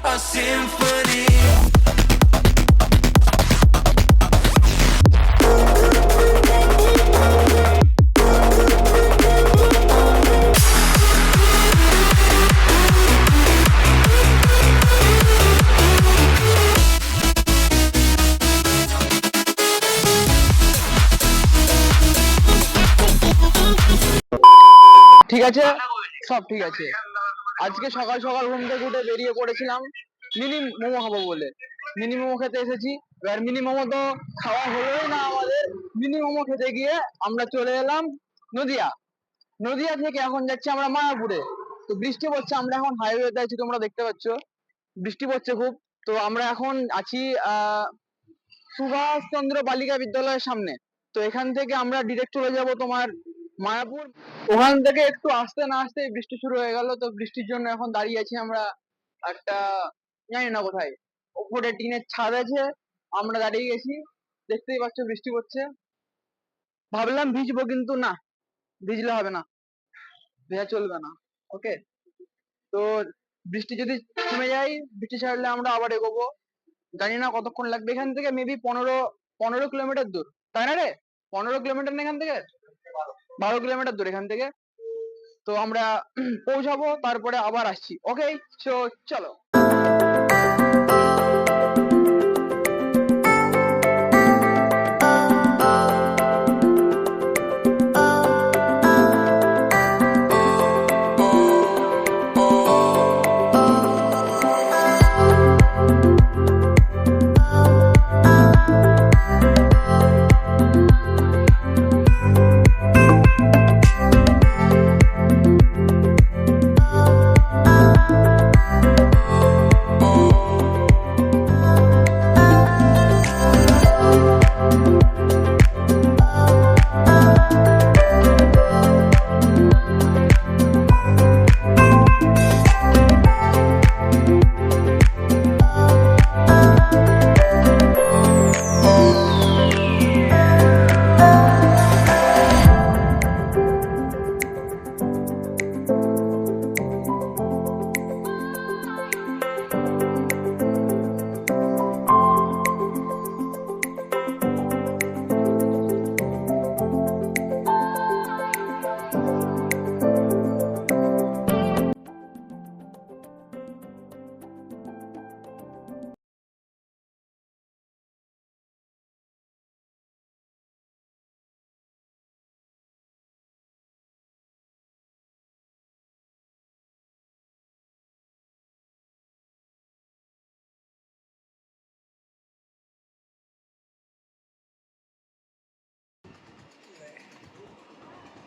a symphony. ঠিক আছে, সব ঠিক আছে। আজকে সকাল সকাল ঘুম থেকে উঠে বেরিয়ে পড়েছিলাম মিনি মোমো খাবো বলে। মিনি মোমো খেতে এসেছি। এবার মিনি মোমো তো খাওয়া হলোই না আমাদের। মিনি মোমো খেতে গিয়ে আমরা চলে এলাম নদিয়া। নদিয়া থেকে এখন যাচ্ছি আমরা মায়াপুরে। তো বৃষ্টি পড়ছে, আমরা এখন হাইওয়েতে আছি, তোমরা দেখতে পাচ্ছ বৃষ্টি পড়ছে খুব। তো আমরা এখন আছি সুভাষচন্দ্র বালিকা বিদ্যালয়ের সামনে। তো এখান থেকে আমরা ডিরেক্ট চলে যাব তোমার মায়াপুর। ওখান থেকে একটু আসতে না আসতে বৃষ্টি শুরু হয়ে গেল। তো বৃষ্টির জন্য এখন দাঁড়িয়ে আছি আমরা একটা, জানি না কোথায়, উপরে টিনের ছাদ আছে, আমরা দাঁড়িয়ে গেছি। দেখতেই পাচ্ছ বৃষ্টি পড়ছে। ভাবলাম ভিজবো, কিন্তু না, ভিজলে হবে না, ভেজা চলবে না। ওকে, তো বৃষ্টি যদি থেমে যায়, বৃষ্টি ছাড়লে আমরা আবার এগোবো। জানি না কতক্ষণ লাগবে, এখান থেকে মেবি 15 কিলোমিটার দূর, তাই না রে? 15 কিলোমিটার না এখান থেকে? 12 কিলোমিটার দূর এখান থেকে। তো আমরা পৌঁছাবো, তারপরে আবার আসছি। ওকে, সো চলো।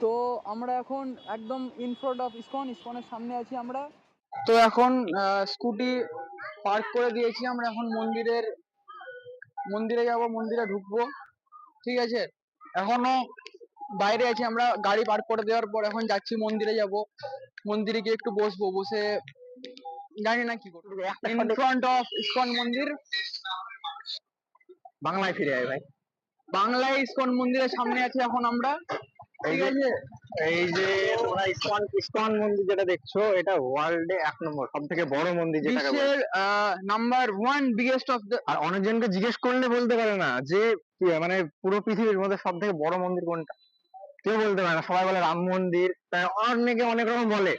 তো আমরা এখন একদম ইন ফ্রন্ট অফ ইসকনের সামনে আছি আমরা। তো এখন স্কুটি পার্ক করে দিয়েছি আমরা। এখন মন্দিরে যাব, মন্দিরে ঢুকবো। ঠিক আছে, এখনো বাইরে আছি আমরা, গাড়ি পার্ক করে দেওয়ার পর এখন যাচ্ছি মন্দিরে যাব। মন্দিরে গিয়ে একটু বসবো, বসে জানি না কি করবো। ইন ফ্রন্ট অফ ইসকন মন্দির। বাংলায় ফিরে আয় ভাই। বাংলায় ইসকন মন্দিরের সামনে আছি এখন আমরা। ঠিক আছে, এই যে তোমরা ইসকন মন্দির যেটা দেখছো, এটা ওয়ার্ল্ডে 1 নম্বর সব থেকে বড় মন্দির যেটাকে বলে। বিশ্বের নাম্বার 1 বিগেস্ট অফ দ্য। আর অনেকজনকে জিজ্ঞেস করলে বলতে পারে না যে মানে পুরো পৃথিবীর মধ্যে সব থেকে বড় মন্দির কোনটা, কেউ বলতে পারে না। সবাই বলে রাম মন্দির, তাই অনেকে অনেক রকম বলে,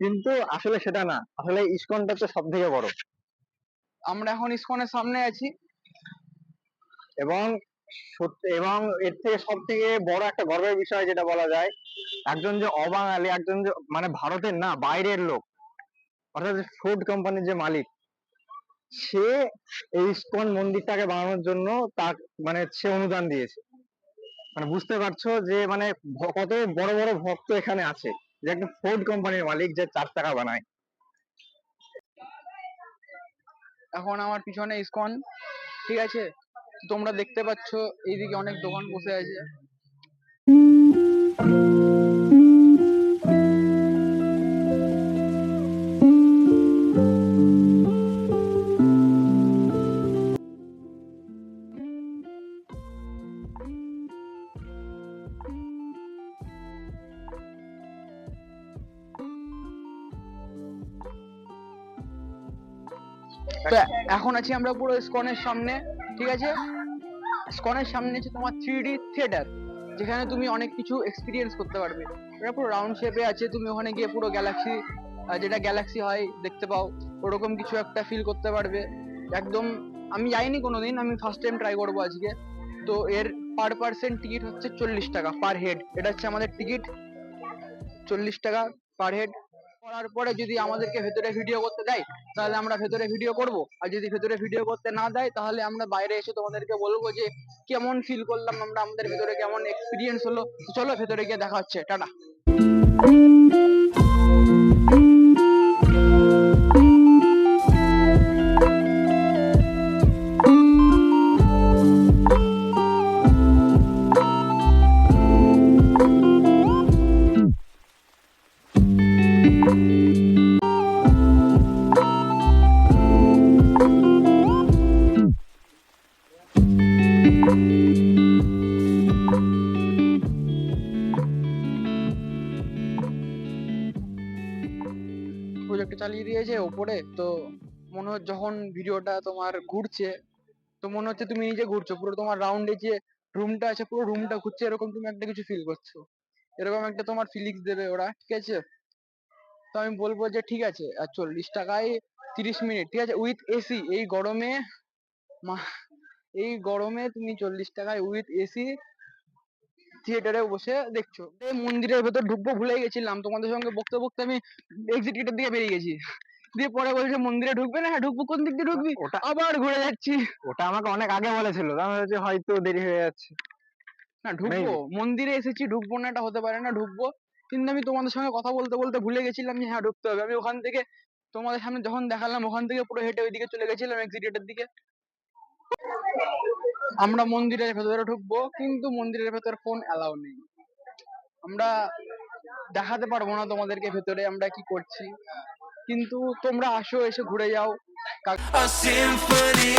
কিন্তু আসলে সেটা না। আসলে ইসকনটা তো সব থেকে বড়। আমরা এখন ইসকনের সামনে আছি। এবং এবং এর থেকে সব থেকে বড় একটা গর্বের বিষয় যেটা বলা যায়, একজন যে অবাঙালি, একজন যে মানে ভারতের না বাইরের লোক, অর্থাৎ ফুড কোম্পানির যে মালিক, সে এই ইসকন মন্দিরটাকে বানানোর জন্য তার মানে সে অনুদান দিয়েছে। মানে বুঝতে পারছো যে মানে কত বড় বড় ভক্ত এখানে আছে, যে একটা ফুড কোম্পানির মালিক যে 4 চাকা বানায়। এখন আমার পিছনে ইসকন। ঠিক আছে, তোমরা দেখতে পাচ্ছ এইদিকে অনেক দোকান বসে আছে। তো এখন আছি আমরা পুরো স্কনের সামনে, ঠিক আছে? স্কনের সামনে আছে তোমার 3D থিয়েটার, যেখানে তুমি অনেক কিছু এক্সপিরিয়েন্স করতে পারবে। এটা পুরো রাউন্ড শেপে আছে, তুমি ওখানে গিয়ে পুরো গ্যালাক্সি, যেটা গ্যালাক্সি হয় দেখতে পাও, ওরকম কিছু একটা ফিল করতে পারবে একদম। আমি যাইনি কোনোদিন, আমি ফার্স্ট টাইম ট্রাই করবো আজকে। তো এর পার পার্সন টিকিট হচ্ছে 40 টাকা পার হেড, এটা হচ্ছে আমাদের টিকিট, 40 টাকা পার হেড। করার পরে যদি আমাদেরকে ভেতরে ভিডিও করতে দেয় তাহলে আমরা ভেতরে ভিডিও করব, আর যদি ভেতরে ভিডিও করতে না দেয় তাহলে আমরা বাইরে এসে তোমাদেরকে বলবো যে কেমন ফিল করলাম আমরা, আমাদের ভেতরে কেমন এক্সপিরিয়েন্স হলো। তো চলো ভেতরে গিয়ে দেখা হচ্ছে, টাটা। প্রজেক্ট চালিয়ে দিয়েছে ওপরে, তো মনে হচ্ছে যখন ভিডিওটা তোমার ঘুরছে তো মনে হচ্ছে তুমি নিজে ঘুরছো, পুরো তোমার রাউন্ডে যে রুমটা আছে পুরো রুমটা ঘুরছে, এরকম তুমি একটা কিছু ফিল করছো, এরকম একটা তোমার ফিলিংস দেবে ওরা, ঠিক আছে? তো আমি বলবো যে ঠিক আছে, আর 40 টাকায় 30 মিনিট, ঠিক আছে, উইথ এসি। এই গরমে এই গরমে তুমি 40 টাকায় উইথ এসি থিয়েটারে বসে দেখছো। এই মন্দিরের ভেতর ঢুকবো ভুলে গেছিলাম, তোমাদের সঙ্গে বকতে বকতে আমি এক্সিট গেটের দিকে বেরিয়ে গেছি। দিয়ে পরে বলছে মন্দিরে ঢুকবে না, হ্যাঁ ঢুকবো, কোন দিক দিয়ে ঢুকবি? ওটা আবার ঘুরে যাচ্ছি। ওটা আমাকে অনেক আগে বলেছিল, আমি ভাবছি হয়তো দেরি হয়ে যাচ্ছে। না ঢুকবো, মেবি মন্দিরে এসেছি ঢুকবো না এটা হতে পারে না, ঢুকবো। কিন্তু আমি তোমাদের সঙ্গে কথা বলতে বলতে ভুলে গেছিলাম যে হ্যাঁ ঢুকতে হবে। আমি ওখান থেকে তোমাদের সামনে যখন দেখালাম ওখান থেকে পুরো হেঁটে ওইদিকে চলে গেছিলাম এক্সিট গেটের দিকে। আমরা মন্দিরের ভেতরে ঢুকবো কিন্তু মন্দিরের ভেতর ফোন অ্যালাউ নেই, আমরা দেখাতে পারবো না তোমাদেরকে ভেতরে আমরা কি করছি। কিন্তু তোমরা আসো, এসে ঘুরে যাও। A symphony